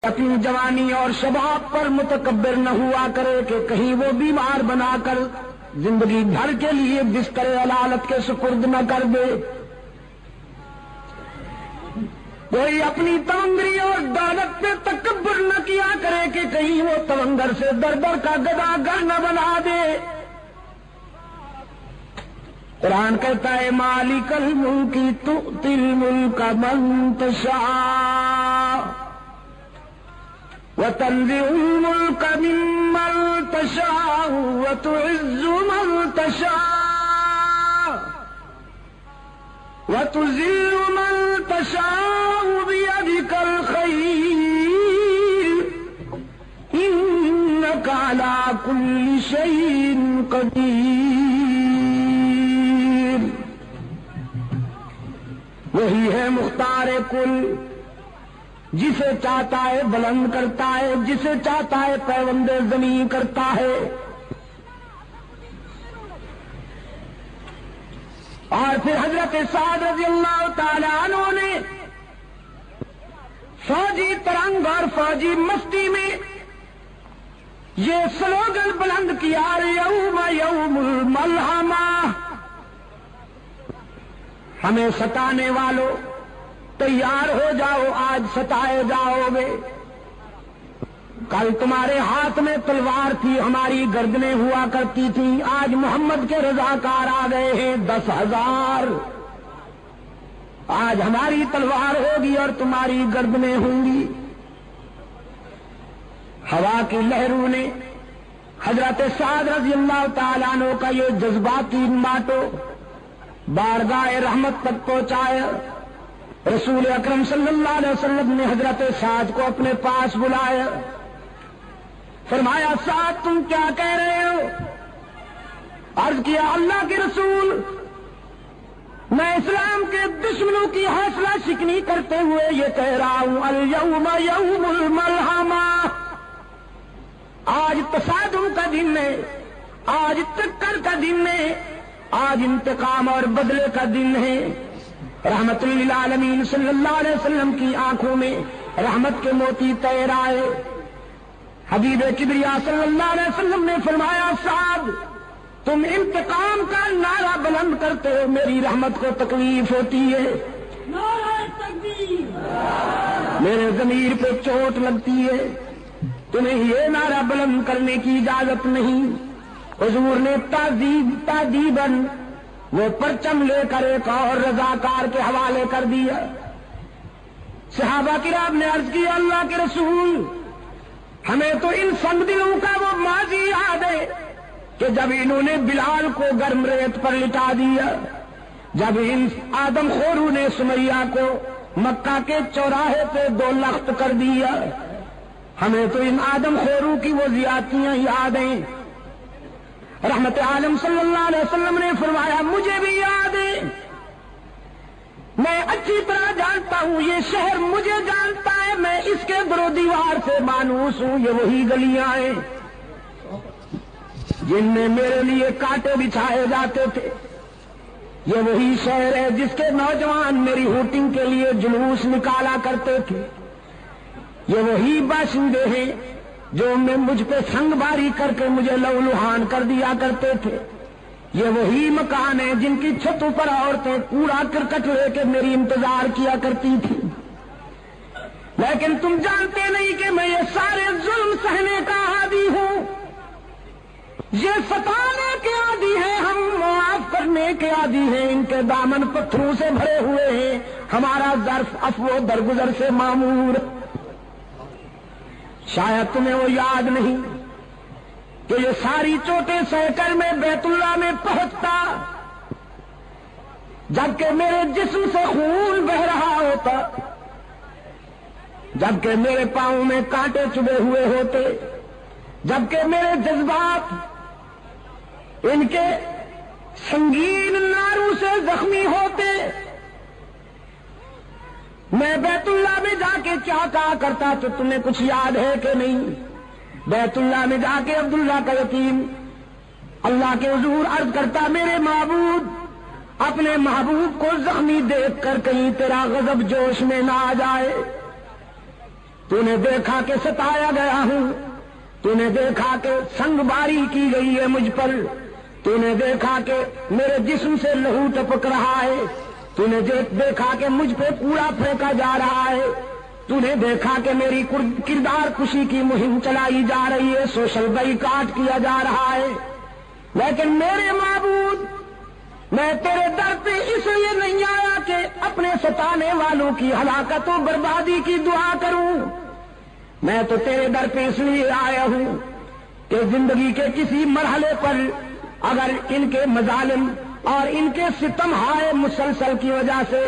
اپنی جوانی اور شباب پر متکبر نہ ہوا کرے کہ کہیں وہ بیمار بنا کر زندگی بھر کے لیے بستر علالت کے سپرد نہ کر دے۔ کوئی اپنی تونگری اور دولت پہ تکبر نہ کیا کرے کہ کہیں وہ تونگر سے در در کا گدا گر نہ بنا دے۔ قرآن کہتا ہے مالک الملک تؤتی الملک من تشاء وتنزع الملك ممن تشاء وتعز من تشاء وتذل من تشاء بيدك الخير إنك على كل شيء قدير۔ وہی ہے مختار کل، جسے چاہتا ہے بلند کرتا ہے، جسے چاہتا ہے پیوند زمین کرتا ہے۔ اور پھر حضرت سعد رضی اللہ تعالی عنہ نے فوجی ترنگ اور فوجی مستی میں یہ سلوگن بلند کیا، یوم یوم الملحمہ، ہمیں ستانے والوں تیار ہو جاؤ، آج ستائے جاؤ گے۔ کل تمہارے ہاتھ میں تلوار تھی، ہماری گردنیں ہوا کرتی تھیں، آج محمد کے رضاکار آ گئے ہیں 10,000۔ آج ہماری تلوار ہوگی اور تمہاری گردنیں ہوں گی۔ ہوا کی لہروں نے حضرت سعد رضی اللہ تعالیٰ عنہ کا یہ جذباتی ماٹو بارگاہ رحمت تک پہنچایا۔ رسول اکرم صلی اللہ علیہ وسلم نے حضرت سعد کو اپنے پاس بلایا، فرمایا سعد تم کیا کہہ رہے ہو؟ عرض کیا اللہ کے رسول، میں اسلام کے دشمنوں کی حوصلہ شکنی کرتے ہوئے یہ کہہ رہا ہوں الیوم یوم الملحمہ، آج تصادم کا دن ہے، آج ٹکر کا دن ہے، آج انتقام اور بدلے کا دن ہے۔ رحمت للعالمین صلی اللہ علیہ وسلم کی آنکھوں میں رحمت کے موتی تیر آئے۔ حبیب کبریا صلی اللہ علیہ وسلم نے فرمایا سعد تم انتقام کا نعرہ بلند کرتے ہو، میری رحمت کو تکلیف ہوتی ہے، نعرہ تکبیر، میرے ضمیر پہ چوٹ لگتی ہے، تمہیں یہ نعرہ بلند کرنے کی اجازت نہیں۔ حضور نے تادیباً وہ پرچم لے کر ایک اور رضاکار کے حوالے کر دیا۔ صحابہ کرام نے عرض کیا اللہ کے رسول، ہمیں تو ان سنگ دلوں کا وہ ماضی یاد ہے کہ جب انہوں نے بلال کو گرم ریت پر لٹا دیا، جب ان آدم خوروں نے سمیہ کو مکہ کے چوراہے پہ 2 لخت کر دیا، ہمیں تو ان آدم خوروں کی وہ زیادتیاں یاد ہیں۔ رحمت عالم صلی اللہ علیہ وسلم نے فرمایا مجھے بھی یاد ہے، میں اچھی طرح جانتا ہوں، یہ شہر مجھے جانتا ہے، میں اس کے در و دیوار سے مانوس ہوں، یہ وہی گلیاں ہیں جن میں میرے لیے کانٹے بچھائے جاتے تھے، یہ وہی شہر ہے جس کے نوجوان میری ہوٹنگ کے لیے جلوس نکالا کرتے تھے، یہ وہی باشندے ہیں جو مجھ پہ سنگ باری کر کے مجھے لہولہان کر دیا کرتے تھے، یہ وہی مکان ہیں جن کی چھتوں پر عورتیں کوڑا کرکٹ لے کے میری انتظار کیا کرتی تھی۔ لیکن تم جانتے نہیں کہ میں یہ سارے ظلم سہنے کا عادی ہوں، یہ ستانے کے عادی ہیں، ہم معاف کرنے کے عادی ہیں، ان کے دامن پتھروں سے بھرے ہوئے ہیں، ہمارا ظرف عفو و درگزر سے معمور۔ شاید تمہیں وہ یاد نہیں کہ یہ ساری چوٹیں سہ کر میں بیت اللہ میں پہنچتا جبکہ میرے جسم سے خون بہ رہا ہوتا، جبکہ میرے پاؤں میں کانٹے چبھے ہوئے ہوتے، جبکہ میرے جذبات ان کے سنگین ناروں سے زخمی ہوتے، میں بیت اللہ میں جا کے کیا کہا کرتا تو تمہیں کچھ یاد ہے کہ نہیں؟ بیت اللہ میں جا کے عبداللہ کا یتیم اللہ کے حضور عرض کرتا میرے معبود اپنے محبوب کو زخمی دیکھ کر کہیں تیرا غضب جوش میں نہ آ جائے۔ تو نے دیکھا کہ ستایا گیا ہوں، تو نے دیکھا کہ سنگ باری کی گئی ہے مجھ پر، تو نے دیکھا کہ میرے جسم سے لہو ٹپک رہا ہے، تو نے دیکھا کہ مجھ پہ کوڑا پھینکا جا رہا ہے، تو نے دیکھا کہ میری کردار کشی کی مہم چلائی جا رہی ہے، سوشل بائیکاٹ کیا جا رہا ہے، لیکن میرے معبود میں تیرے در پہ اس لیے نہیں آیا کہ اپنے ستانے والوں کی ہلاکت و بربادی کی دعا کروں، میں تو تیرے در پہ اس لیے آیا ہوں کہ زندگی کے کسی مرحلے پر اگر ان کے مظالم اور ان کے ستم ہائے مسلسل کی وجہ سے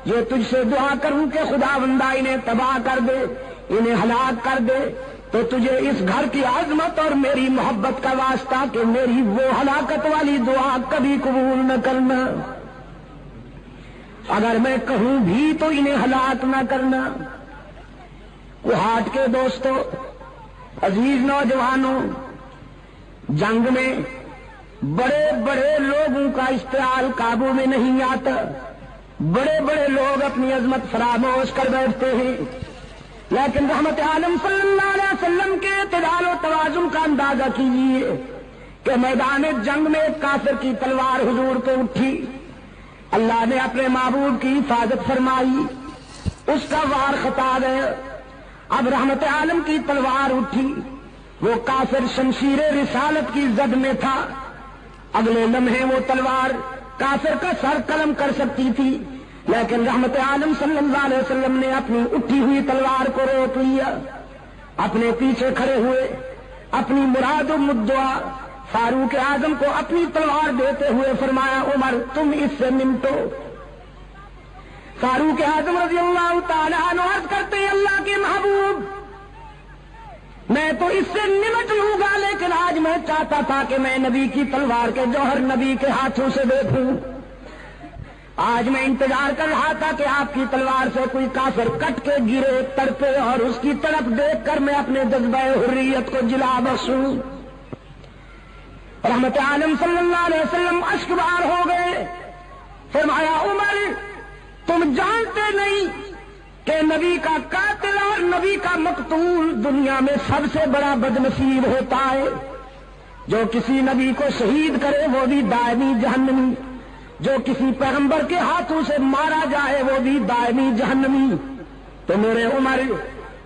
یہ تجھ سے دعا کروں کہ خداوندہ انہیں تباہ کر دے، انہیں ہلاک کر دے، تو تجھے اس گھر کی عظمت اور میری محبت کا واسطہ کہ میری وہ ہلاکت والی دعا کبھی قبول نہ کرنا، اگر میں کہوں بھی تو انہیں ہلاک نہ کرنا۔ کوہاٹ کے دوستو، عزیز نوجوانوں، جنگ میں بڑے بڑے لوگوں کا اشتعال قابو میں نہیں آتا، بڑے بڑے لوگ اپنی عظمت فراموش کر بیٹھتے ہیں، لیکن رحمت عالم صلی اللہ علیہ وسلم کے اعتدال و توازن کا اندازہ کیجیے کہ میدان جنگ میں ایک کافر کی تلوار حضور پہ اٹھی، اللہ نے اپنے معبود کی حفاظت فرمائی، اس کا وار خطا گیا، اب رحمت عالم کی تلوار اٹھی، وہ کافر شمشیر رسالت کی زد میں تھا، اگلے لمحے وہ تلوار کافر کا سر قلم کر سکتی تھی، لیکن رحمت عالم صلی اللہ علیہ وسلم نے اپنی اٹھی ہوئی تلوار کو روک لیا، اپنے پیچھے کھڑے ہوئے اپنی مراد و مدعا فاروق اعظم کو اپنی تلوار دیتے ہوئے فرمایا، عمر تم اس سے نمٹو۔ فاروق اعظم رضی اللہ تعالیٰ عنہ عرض کرتے ہیں، اللہ کے محبوب میں تو اس سے نمٹ لوں گا، لیکن آج میں چاہتا تھا کہ میں نبی کی تلوار کے جوہر نبی کے ہاتھوں سے دیکھوں، آج میں انتظار کر رہا تھا کہ آپ کی تلوار سے کوئی کافر کٹ کے گرے تڑپے اور اس کی طرف دیکھ کر میں اپنے جذبہ حریت کو جلا بخشوں۔ رحمت عالم صلی اللہ علیہ وسلم اشکبار ہو گئے، فرمایا، عمر تم جانتے نہیں کہ نبی کا قاتل اور نبی کا مقتول دنیا میں سب سے بڑا بدنصیب ہوتا ہے، جو کسی نبی کو شہید کرے وہ بھی دائمی جہنمی، جو کسی پیغمبر کے ہاتھوں سے مارا جائے وہ بھی دائمی جہنمی۔ تو میرے عمر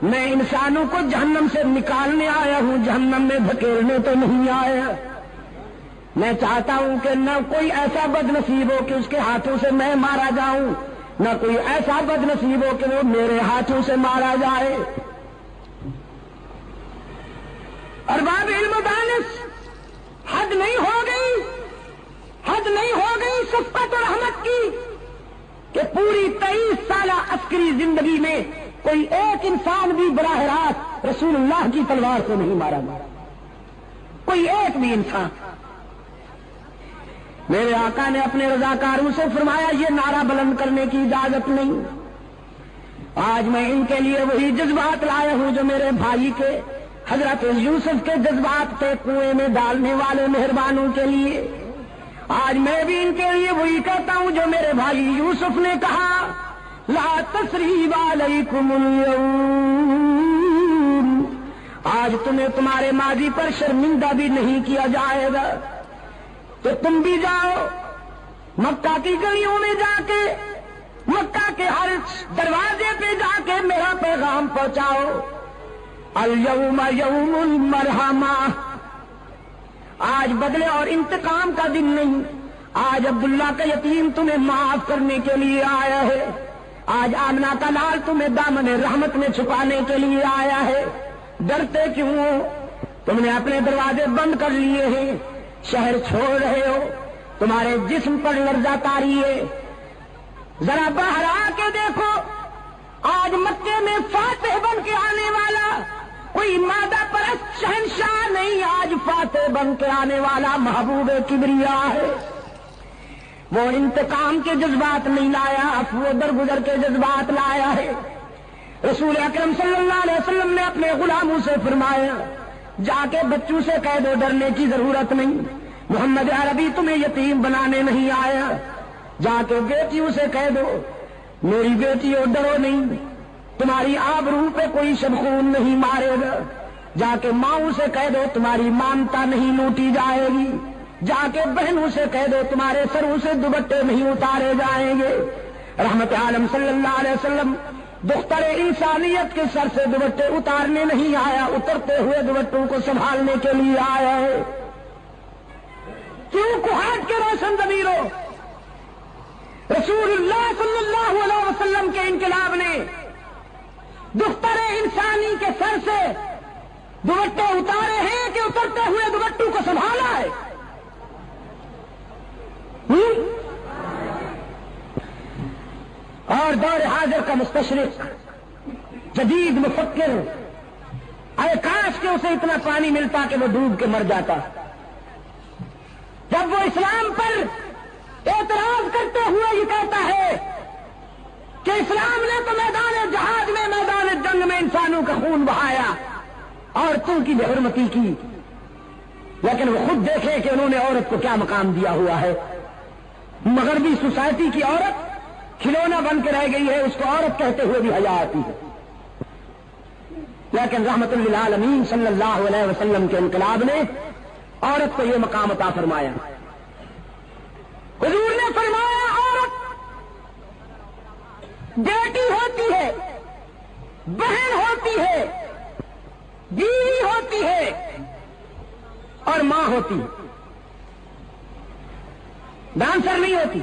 میں انسانوں کو جہنم سے نکالنے آیا ہوں، جہنم میں دھکیلنے تو نہیں آیا۔ میں چاہتا ہوں کہ نہ کوئی ایسا بدنصیب ہو کہ اس کے ہاتھوں سے میں مارا جاؤں، نہ کوئی ایسا بدنصیب ہو کہ وہ میرے ہاتھوں سے مارا جائے۔ ارباب علم و دانش، حد نہیں ہو گئی، حد نہیں ہو گئی شفقت اور رحمت کی کہ پوری 23 سالہ عسکری زندگی میں کوئی ایک انسان بھی براہ راست رسول اللہ کی تلوار سے نہیں مارا گیا، کوئی ایک بھی انسان۔ میرے آقا نے اپنے رضاکاروں سے فرمایا، یہ نعرہ بلند کرنے کی اجازت نہیں، آج میں ان کے لیے وہی جذبات لایا ہوں جو میرے بھائی کے حضرت یوسف کے جذبات تھے کنویں میں ڈالنے والے مہربانوں کے لیے، آج میں بھی ان کے لیے وہی کہتا ہوں جو میرے بھائی یوسف نے کہا، لا تثریب علیکم اليوم، آج تمہیں تمہارے ماضی پر شرمندہ بھی نہیں کیا جائے گا، تو تم بھی جاؤ مکہ کی گلیوں میں جا کے، مکہ کے ہر دروازے پہ جا کے میرا پیغام پہنچاؤ، الیوم یوم المرحمہ، آج بدلے اور انتقام کا دن نہیں، آج عبداللہ کا یتیم تمہیں معاف کرنے کے لیے آیا ہے، آج آمنہ کا لال تمہیں دامن رحمت میں چھپانے کے لیے آیا ہے، ڈرتے کیوں ہو؟ تم نے اپنے دروازے بند کر لیے ہیں، شہر چھوڑ رہے ہو، تمہارے جسم پر لرزہ طاری ہے، ذرا باہر آ کے دیکھو، آج مکے میں فاتح بن کے آنے والا کوئی مادہ پرست شہنشاہ نہیں، آج فاتح بن کے آنے والا محبوب کبریا ہے، وہ انتقام کے جذبات نہیں لایا، وہ درگزر کے جذبات لایا ہے۔ رسول اکرم صلی اللہ علیہ وسلم نے اپنے غلاموں سے فرمایا، جا کے بچوں سے کہہ دو ڈرنے کی ضرورت نہیں، محمد عربی تمہیں یتیم بنانے نہیں آیا، جا کے بیٹیوں سے کہہ دو میری بیٹیوں ڈرو نہیں، تمہاری آبرو پہ کوئی شبخون نہیں مارے گا، جا کے ماؤں سے کہہ دو تمہاری مانتا نہیں لوٹی جائے گی، جا کے بہنوں سے کہہ دو تمہارے سروں سے دوپٹے نہیں اتارے جائیں گے۔ رحمت عالم صلی اللہ علیہ وسلم دختر انسانیت کے سر سے دوپٹے اتارنے نہیں آیا، اترتے ہوئے دوپٹوں کو سنبھالنے کے لیے آیا ہے۔ کیوں کوہاٹ کے روشن ضمیروں، رسول اللہ صلی اللہ علیہ وسلم کے انقلاب نے دختر انسانی کے سر سے دوپٹے اتارے ہیں کہ اترتے ہوئے دوپٹوں کو سنبھالا ہے؟ اور دور حاضر کا مستشرق، جدید مفکر، اے کاش کہ اسے اتنا پانی ملتا کہ وہ ڈوب کے مر جاتا۔ جب وہ اسلام پر اعتراض کرتے ہوئے یہ کہتا ہے کہ اسلام نے تو میدان جہاد میں، میدان جنگ میں انسانوں کا خون بہایا، عورتوں کی بے حرمتی کی، لیکن وہ خود دیکھے کہ انہوں نے عورت کو کیا مقام دیا ہوا ہے۔ مغربی سوسائٹی کی عورت کھلونا بن کے رہ گئی ہے، اس کو عورت کہتے ہوئے بھی حیا آتی ہے، لیکن رحمت للعالمین صلی اللہ علیہ وسلم کے انقلاب نے عورت کو یہ مقام عطا فرمایا۔ حضور نے فرمایا عورت بیٹی ہوتی ہے، بہن ہوتی ہے، بیوی ہوتی ہے اور ماں ہوتی ہے، ڈانسر نہیں ہوتی۔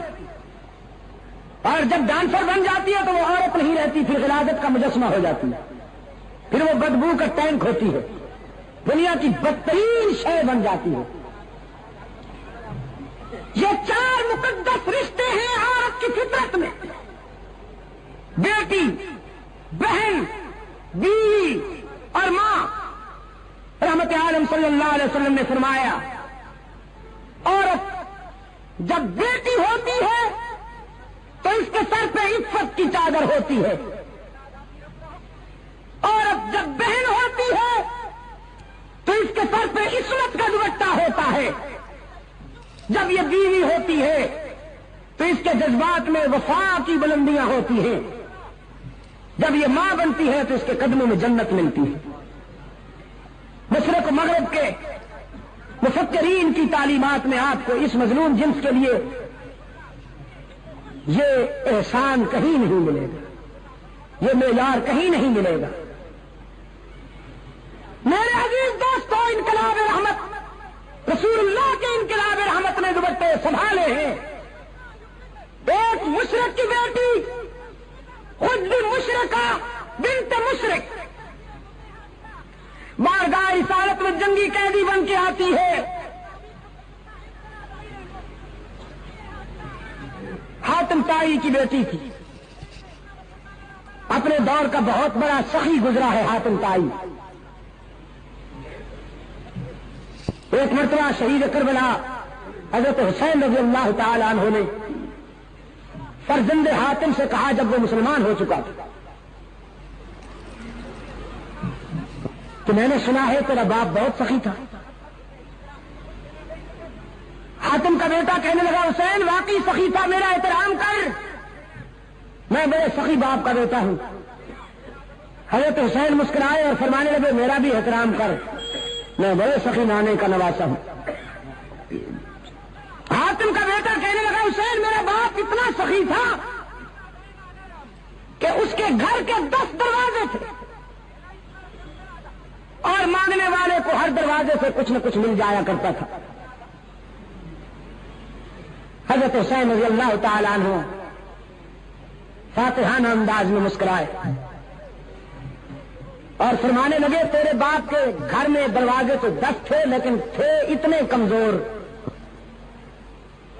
اور جب ڈانسر بن جاتی ہے تو وہ عورت نہیں رہتی، پھر غلاظت کا مجسمہ ہو جاتی ہے، پھر وہ بدبو کا ٹینک ہوتی ہے، دنیا کی بدترین شے بن جاتی ہے۔ یہ چار مقدس رشتے ہیں عورت کی فطرت میں، بیٹی، بہن، بیوی اور ماں۔ رحمت عالم صلی اللہ علیہ وسلم نے فرمایا عورت جب بیٹی ہوتی ہے تو اس کے سر پہ عفت کی چادر ہوتی ہے، عورت جب بہن ہوتی ہے تو اس کے سر پہ عصمت کا دوپٹہ ہوتا ہے، جب یہ بیوی ہوتی ہے تو اس کے جذبات میں وفا کی بلندیاں ہوتی ہیں، جب یہ ماں بنتی ہے تو اس کے قدموں میں جنت ملتی ہے۔ مشرق و مغرب کے مفکرین کی تعلیمات میں آپ کو اس مظلوم جنس کے لیے یہ احسان کہیں نہیں ملے گا، یہ معیار کہیں نہیں ملے گا۔ میرے عزیز دوستوں، انقلاب رحمت، رسول اللہ کے انقلاب رحمت نے دوپٹے سنبھالے ہیں۔ ایک مشرق کی بیٹی، خود بھی مشرقہ بنت مشرق، بارگاہ رسالت میں جنگی قیدی بن کے آتی ہے۔ حاتم طائی کی بیٹی تھی، اپنے دور کا بہت بڑا سخی گزرا ہے حاتم طائی۔ ایک مرتبہ شہید کربلا حضرت حسین رضی اللہ تعالی عنہ نے فرزند حاتم سے کہا جب وہ مسلمان ہو چکا تھا کہ میں نے سنا ہے تیرا باپ بہت سخی تھا۔ حاتم کا بیٹا کہنے لگا حسین واقعی سخی تھا، میرا احترام کر، میں بڑے سخی باپ کا بیٹا ہوں۔ حضرت حسین مسکرائے اور فرمانے لگے میرا بھی احترام کر، میں بڑے سخی نانے کا نواسا ہوں۔ حاتم کا بیٹا کہنے لگا حسین میرا باپ اتنا سخی تھا کہ اس کے گھر کے 10 دروازے تھے اور مانگنے والے کو ہر دروازے سے کچھ نہ کچھ مل جایا کرتا تھا۔ حضرت حسین رضی اللہ تعالیٰ عنہ فاتحانہ انداز میں مسکرائے اور فرمانے لگے تیرے باپ کے گھر میں دروازے تو 10 تھے لیکن تھے اتنے کمزور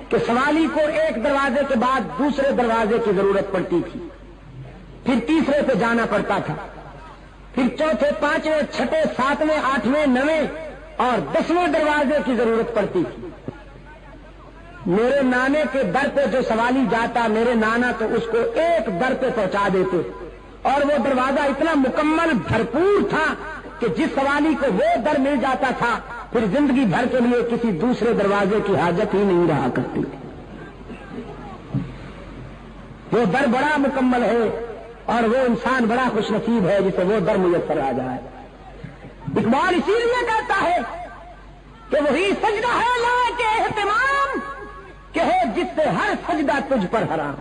کہ سوالی کو ایک دروازے کے بعد دوسرے دروازے کی ضرورت پڑتی تھی، پھر تیسرے پہ جانا پڑتا تھا، پھر چوتھے، پانچویں، چھٹے، ساتویں، آٹھویں، نویں اور 10ویں دروازے کی ضرورت پڑتی تھی۔ میرے نانے کے در پہ جو سوالی جاتا میرے نانا تو اس کو ایک در پہ پہنچا دیتے اور وہ دروازہ اتنا مکمل بھرپور تھا کہ جس سوالی کو وہ در مل جاتا تھا پھر زندگی بھر کے لیے کسی دوسرے دروازے کی حاجت ہی نہیں رہا کرتی تھی۔ وہ در بڑا مکمل ہے اور وہ انسان بڑا خوش نصیب ہے جسے وہ در میسر آ جائے۔ اقبال اسی لیے کہتا ہے کہ وہی سجدہ ہے لائق اہتمام کہ ہے جس سے ہر سجدہ تجھ پر حرام۔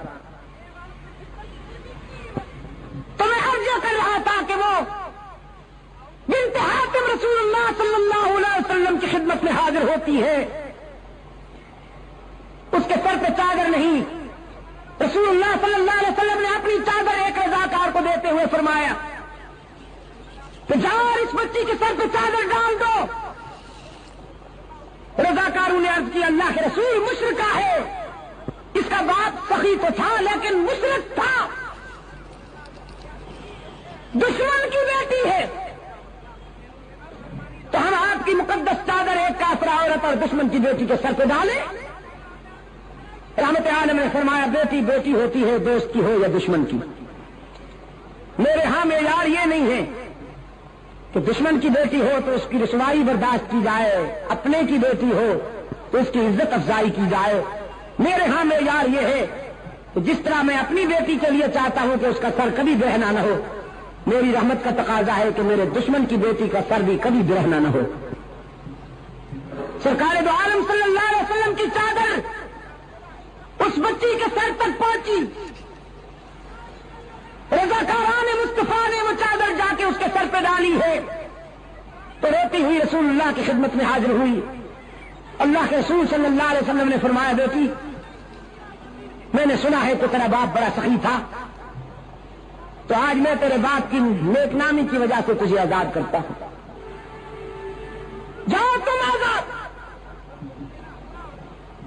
تو میں عرض یہ کر رہا تھا کہ وہ بنت حاتم رسول اللہ صلی اللہ علیہ وسلم کی خدمت میں حاضر ہوتی ہے، اس کے سر پہ چادر نہیں۔ رسول اللہ صلی اللہ علیہ وسلم نے اپنی چادر ایک رضاکار کو دیتے ہوئے فرمایا کہ جاؤ اس بچی کے سر پہ چادر ڈال دو۔ رضاکاروں نے عرض کیا اللہ کے رسول مشرکہ ہے، اس کا باپ سخی تو تھا لیکن مشرک تھا، دشمن کی بیٹی ہے، تو ہم آپ کی مقدس چادر ایک کافرہ عورت اور دشمن کی بیٹی کے سر پہ ڈالیں؟ رحمت عالم نے فرمایا بیٹی بیٹی ہوتی ہے، دوست کی ہو یا دشمن کی۔ میرے ہاں معیار یہ نہیں ہے کہ دشمن کی بیٹی ہو تو اس کی رسوائی برداشت کی جائے، اپنے کی بیٹی ہو تو اس کی عزت افزائی کی جائے۔ میرے ہاں معیار یہ ہے کہ جس طرح میں اپنی بیٹی کے لیے چاہتا ہوں کہ اس کا سر کبھی برہنہ نہ ہو، میری رحمت کا تقاضا ہے کہ میرے دشمن کی بیٹی کا سر بھی کبھی برہنہ نہ ہو۔ سرکار دو عالم صلی اللہ علیہ وسلم کی چادر اس بچی کے سر تک پہنچی، رضاکاران مصطفیٰ نے وہ چادر جا کے اس کے سر پہ ڈالی ہے تو روتی ہوئی رسول اللہ کی خدمت میں حاضر ہوئی۔ اللہ کے رسول صلی اللہ علیہ وسلم نے فرمایا بیٹی میں نے سنا ہے کہ تیرا باپ بڑا سخی تھا، تو آج میں تیرے باپ کی نیک نامی کی وجہ سے تجھے آزاد کرتا ہوں، جاؤ تم آزاد۔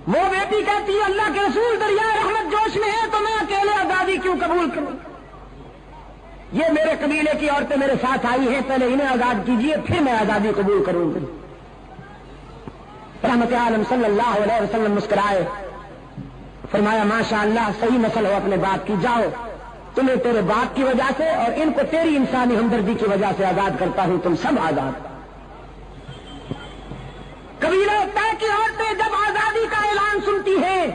وہ بیٹی کہتی ہے اللہ کے رسول دریائے رحمت جوش میں ہے تو میں اکیلے آزادی کیوں قبول کروں؟ یہ میرے قبیلے کی عورتیں میرے ساتھ آئی ہیں، پہلے انہیں آزاد کیجئے پھر میں آزادی قبول کروں گی۔ رحمت عالم صلی اللہ علیہ وسلم مسکرائے، فرمایا ماشاء اللہ صحیح نسل ہو اپنے باپ کی، جاؤ تمہیں تیرے باپ کی وجہ سے اور ان کو تیری انسانی ہمدردی کی وجہ سے آزاد کرتا ہوں، تم سب آزاد۔ قبیلہ طے کی عورتیں جب آزادی کا اعلان سنتی ہیں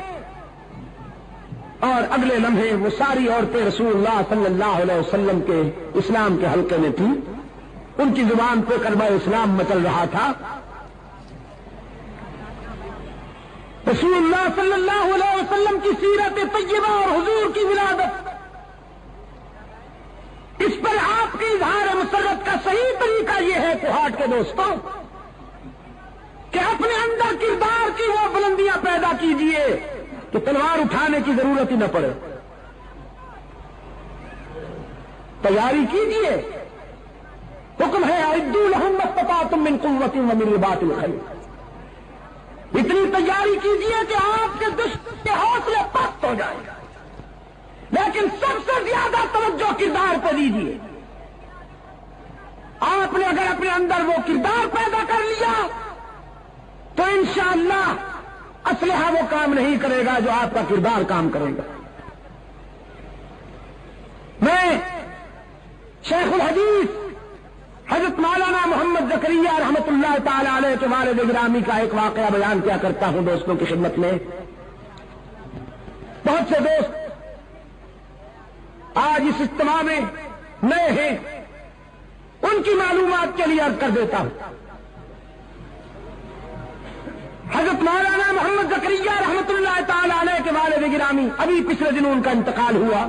اور اگلے لمحے وہ ساری عورتیں رسول اللہ صلی اللہ علیہ وسلم کے اسلام کے حلقے میں تھیں، ان کی زبان پہ کلمہ اسلام مچل رہا تھا۔ رسول اللہ صلی اللہ علیہ وسلم کی سیرت طیبہ اور حضور کی ولادت، اس پر آپ کی اظہار مسرت کا صحیح طریقہ یہ ہے کوہاٹ کے دوستوں کہ اپنے اندر کردار کی وہ بلندیاں پیدا کیجئے کہ تلوار اٹھانے کی ضرورت ہی نہ پڑے، تیاری کیجئے۔ حکم ہے اعدوا لهم ما استطعتم من قوة ومن رباط الخيل، اتنی تیاری کیجئے کہ آپ کے دشمن کے حوصلے پست ہو جائیں، لیکن سب سے زیادہ توجہ کردار پہ دیجئے۔ آپ نے اگر اپنے اندر وہ کردار پیدا کر لیا تو انشاءاللہ اسلحہ وہ کام نہیں کرے گا جو آپ کا کردار کام کرے گا۔ میں شیخ الحدیث حضرت مولانا محمد زکریا رحمت اللہ تعالی علیہ کے والد گرامی کا ایک واقعہ بیان کیا کرتا ہوں دوستوں کی خدمت میں۔ بہت سے دوست آج اس اجتماع میں نئے ہیں، ان کی معلومات کے لیے عرض کر دیتا ہوں۔ حضرت مولانا محمد زکریا رحمت اللہ تعالی علیہ کے والد گرامی ابھی پچھلے دنوں ان کا انتقال ہوا،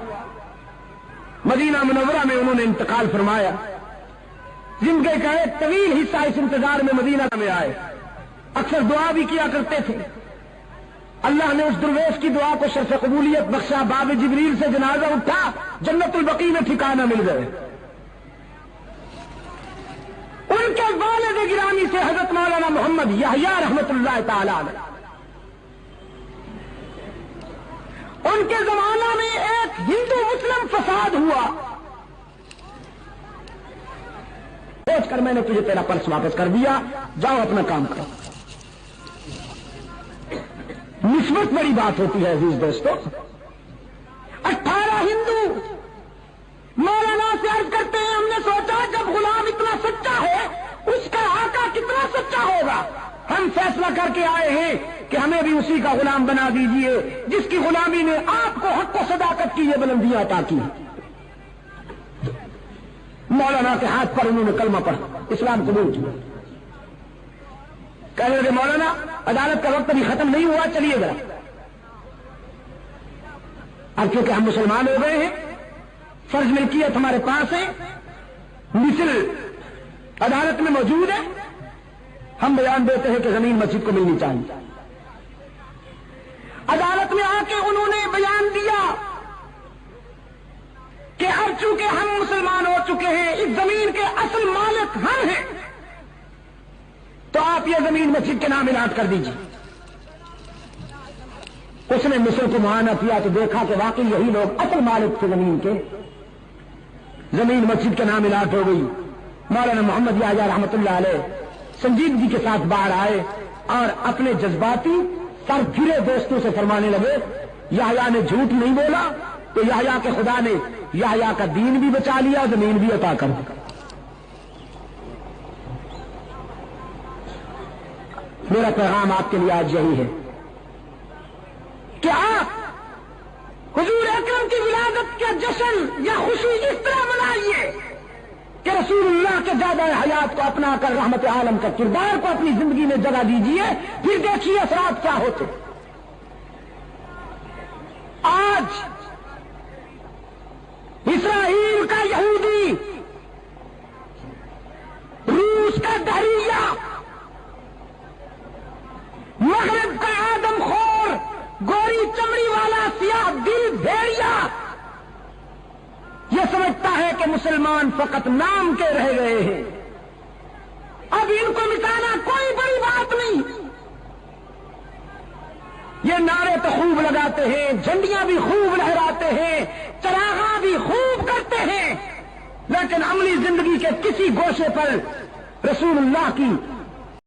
مدینہ منورہ میں انہوں نے انتقال فرمایا۔ زندگی کا ایک طویل حصہ اس انتظار میں مدینہ میں آئے، اکثر دعا بھی کیا کرتے تھے۔ اللہ نے اس درویش کی دعا کو شرف قبولیت بخشا، باب جبریل سے جنازہ اٹھا، جنت البقیع میں ٹھکانہ مل گئے۔ ان کے والد گرامی سے حضرت مولانا محمد یحییٰ رحمت اللہ تعالی علیہ، ان کے زمانہ میں ایک ہندو مسلم فساد ہوا، سوچ کر میں نے تجھے تیرا پرس واپس کر دیا، جاؤ اپنا کام کرو۔ نسبت بڑی بات ہوتی ہے عزیز دوستو۔ 18 ہندو مولانا سے عرض کرتے ہیں ہم نے سوچا جب غلام اتنا سچا ہے اس کا آقا کتنا سچا ہوگا، ہم فیصلہ کر کے آئے ہیں کہ ہمیں بھی اسی کا غلام بنا دیجئے جس کی غلامی نے آپ کو حق و صداقت کی یہ بلندیاں عطا کی۔ مولانا کے ہاتھ پر انہوں نے کلمہ پڑھا، اسلام قبول کیا. کہنے لگے مولانا عدالت کا وقت ابھی ختم نہیں ہوا، چلیے ذرا. اب کیونکہ ہم مسلمان ہو گئے ہیں، فرض ملکیت ہمارے پاس ہے، مثل عدالت میں موجود ہے، ہم بیان دیتے ہیں کہ زمین مسجد کو ملنی چاہیے. عدالت میں آ کے انہوں نے بیان دیا کہ اب چونکہ ہم مسلمان ہو چکے ہیں، اس زمین کے اصل مالک ہم ہیں، تو آپ یہ زمین مسجد کے نام الاٹ کر دیجیے. اس نے مصر کو معائنہ کیا تو دیکھا کہ واقعی یہی لوگ اصل مالک تھے زمین کے. زمین مسجد کے نام الاٹ ہو گئی. مولانا محمد یحییٰ رحمۃ اللہ علیہ سنجیدگی کے ساتھ باہر آئے اور اپنے جذباتی سر پھرے دوستوں سے فرمانے لگے یحییٰ نے جھوٹ نہیں بولا تو یحییٰ کے خدا نے یحییٰ کا دین بھی بچا لیا، زمین بھی عطا کر دی. میرا پیغام آپ کے لیے آج یہی ہے کہ آپ حضور اکرم کی ولادت کا جشن یا خوشی اس طرح منائیے کہ رسول اللہ کے زیادہ حیات کو اپنا کر رحمت عالم کا کردار کو اپنی زندگی میں جگہ دیجیے، پھر دیکھیے اثرات کیا ہوتے. آج اسرائیل کا یہودی، روس کا دہریہ، مغرب کا آدم خور، گوری چمڑی والا سیاہ دل بھیڑیا یہ سمجھتا ہے کہ مسلمان فقط نام کے رہ گئے ہیں، اب ان کو مٹانا کوئی بڑی بات نہیں. یہ نعرے تو خوب لگاتے ہیں، جھنڈیاں بھی خوب لہراتے ہیں، چراغاں بھی خوب کرتے ہیں، لیکن عملی زندگی کے کسی گوشے پر رسول اللہ کی